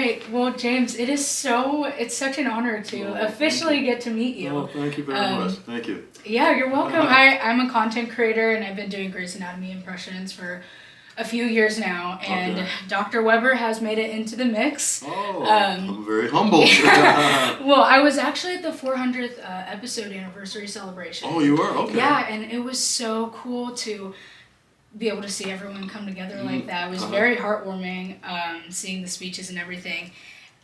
right. Well, James, it's such an honor to officially get to meet you. Oh, thank you very much. Thank you. Yeah, you're welcome. I'm a content creator and I've been doing Grey's Anatomy impressions for a few years now, and Dr. Weber has made it into the mix. Oh, I'm very humbled. Well, I was actually at the 400th episode anniversary celebration. Oh, you were? Okay. Yeah, and it was so cool to be able to see everyone come together like that. It was very heartwarming, seeing the speeches and everything.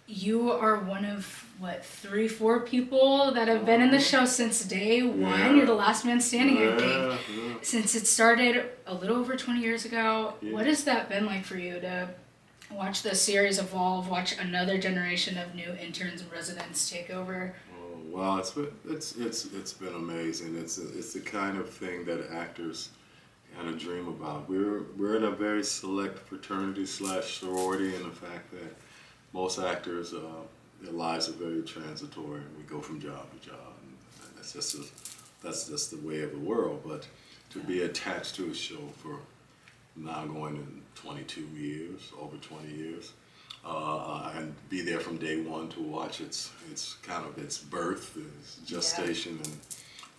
You are one of, 3-4 people that have been in the show since day one. Yeah. You're the last man standing, I think. Yeah. Since it started a little over 20 years ago, what has that been like for you to watch the series evolve, watch another generation of new interns and residents take over? Oh, wow, it's been amazing. It's the kind of thing that actors kind of dream about. We're in a very select fraternity / sorority, and the fact that most actors, their lives are very transitory. We go from job to job, and that's just the way of the world. But to be attached to a show for now going in 22 years, over 20 years, and be there from day one to watch its birth, its gestation,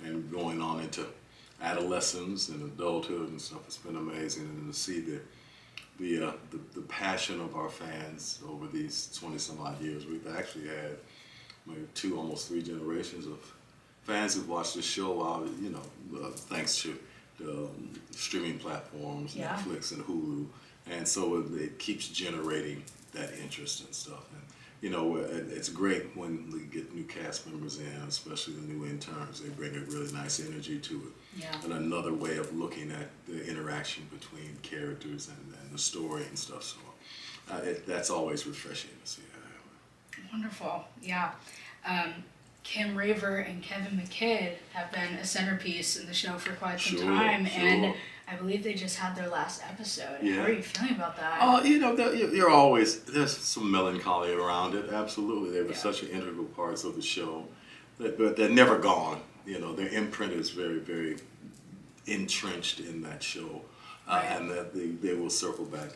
and going on into adolescence and adulthood and stuff. It's been amazing, and to see the passion of our fans over these 20 some odd years. We've actually had maybe 2, almost 3 generations of fans who've watched the show, thanks to the streaming platforms, Netflix and Hulu, and so it keeps generating that interest and stuff. And it's great when we get new cast members in, especially the new interns. They bring a really nice energy to it, and another way of looking at the interaction between characters and the story and stuff. So that's always refreshing to see that. Wonderful, yeah. Kim Raver and Kevin McKidd have been a centerpiece in the show for quite some time, and I believe they just had their last episode. Yeah. How are you feeling about that? Oh, there's some melancholy around it. Absolutely, they were such an integral parts of the show, but they're never gone. Their imprint is very, very entrenched in that show, and that they will circle back.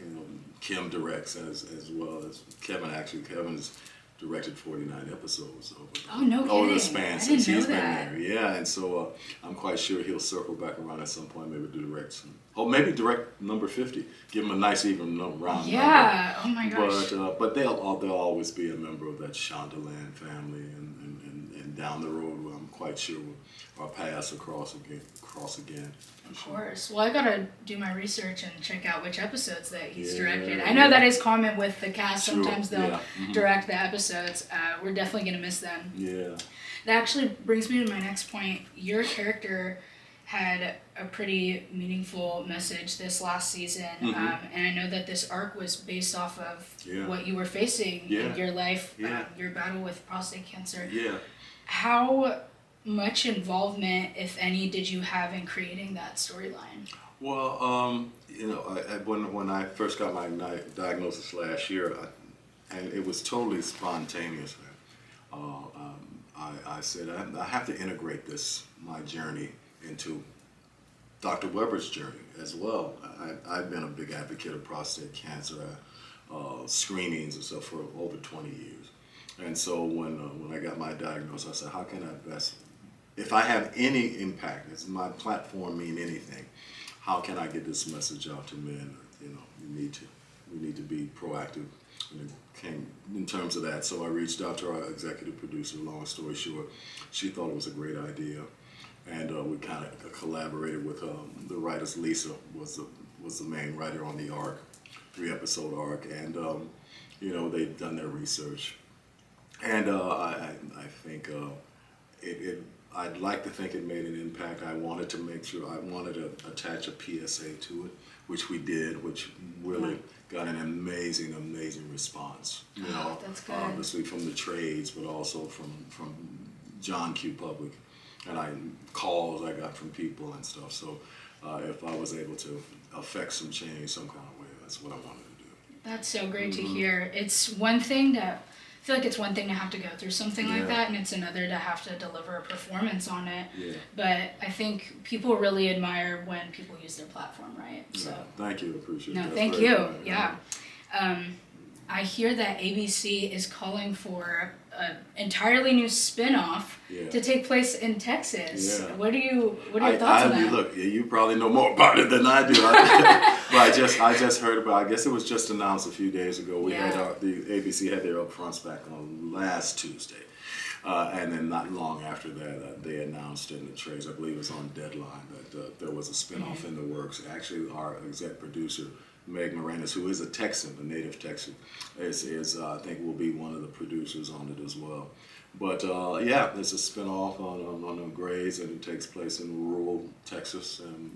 Kim directs as well as Kevin. Actually, Kevin's directed 49 episodes over the span since he's been there. Yeah, and so I'm quite sure he'll circle back around at some point, maybe direct some. Oh, maybe direct number 50. Give him a nice even round number. Yeah. Oh my gosh. But they'll always be a member of that Shondaland family, and down the road, I'm quite sure our paths will cross again. Of course. Well, I gotta do my research and check out which episodes that he's directed. I know that is common with the cast. Sometimes they'll direct the episodes. We're definitely gonna miss them. Yeah. That actually brings me to my next point. Your character had a pretty meaningful message this last season, and I know that this arc was based off of what you were facing in your life, your battle with prostate cancer. Yeah. How much involvement, if any, did you have in creating that storyline? Well, when I first got my diagnosis last year, and it was totally spontaneous. I said I have to integrate my journey into Dr. Weber's journey as well. I've been a big advocate of prostate cancer screenings and stuff for over 20 years. And so when I got my diagnosis, I said, how can I best, if I have any impact, does my platform mean anything, how can I get this message out to men? We need to be proactive in terms of that. So I reached out to our executive producer, long story short. She thought it was a great idea. And we kind of collaborated with the writers. Lisa was the main writer on the arc, 3-episode arc. And, they'd done their research. And I think I'd like to think it made an impact. I wanted to attach a PSA to it, which we did, which really got an amazing response. That's good. Obviously from the trades, but also from John Q. Public, and calls I got from people and stuff. So if I was able to affect some change some kind of way, that's what I wanted to do. That's so great to hear. It's one thing to I feel like it's one thing to have to go through something like that, and it's another to have to deliver a performance on it. Yeah. But I think people really admire when people use their platform right. So thank you, appreciate it. No, thank you. Yeah. I hear that ABC is calling for an entirely new spin-off to take place in Texas. Yeah. What are your thoughts on that? Look, you probably know more about it than I do. But I just heard about. I guess it was just announced a few days ago. We had the ABC had their upfronts back on last Tuesday. And then not long after that, they announced in the trades, I believe it was on Deadline, that there was a spinoff in the works. Actually, our exec producer, Meg Moranis, who is a Texan, a native Texan, is I think will be one of the producers on it as well. But yeah, it's a spinoff on the Grays, and it takes place in rural Texas. And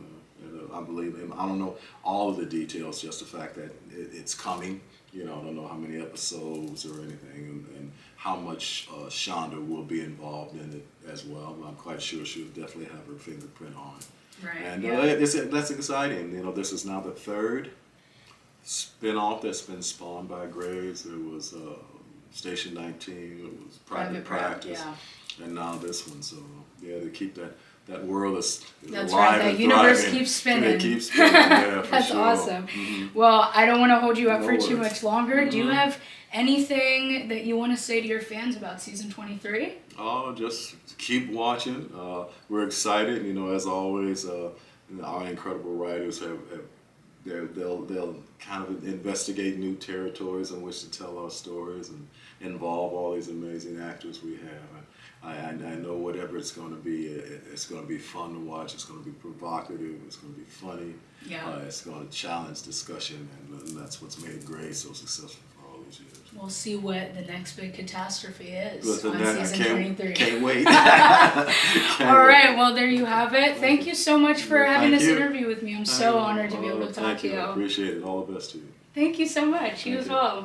I believe, I don't know all of the details, just the fact that it's coming. I don't know how many episodes or anything, and how much Shonda will be involved in it as well. I'm quite sure she'll definitely have her fingerprint on it. Right. And that's exciting. This is now the third spin-off that's been spawned by Graves. There was Station 19, it was Private Practice, and now this one. So yeah, they keep that world is That's alive right. That and universe thriving. keeps spinning. It keeps spinning. Yeah, for That's sure. awesome. Mm-hmm. Well, I don't want to hold you up No for too worries. much longer. Mm-hmm. Do you have anything that you want to say to your fans about season 23? Oh, just keep watching. We're excited. As always, our incredible writers they'll kind of investigate new territories in which to tell our stories and involve all these amazing actors we have. And I know whatever it's going to be, it's going to be fun to watch. It's going to be provocative. It's going to be funny. Yeah. It's going to challenge discussion, and that's what's made Grey so successful for all these years. We'll see what the next big catastrophe is Listen, on season 23. Can't wait. All right, well, there you have it. Thank you so much for having this interview with me. I'm so honored to be able to talk to you. I appreciate it. All the best to you. Thank you so much. You as well.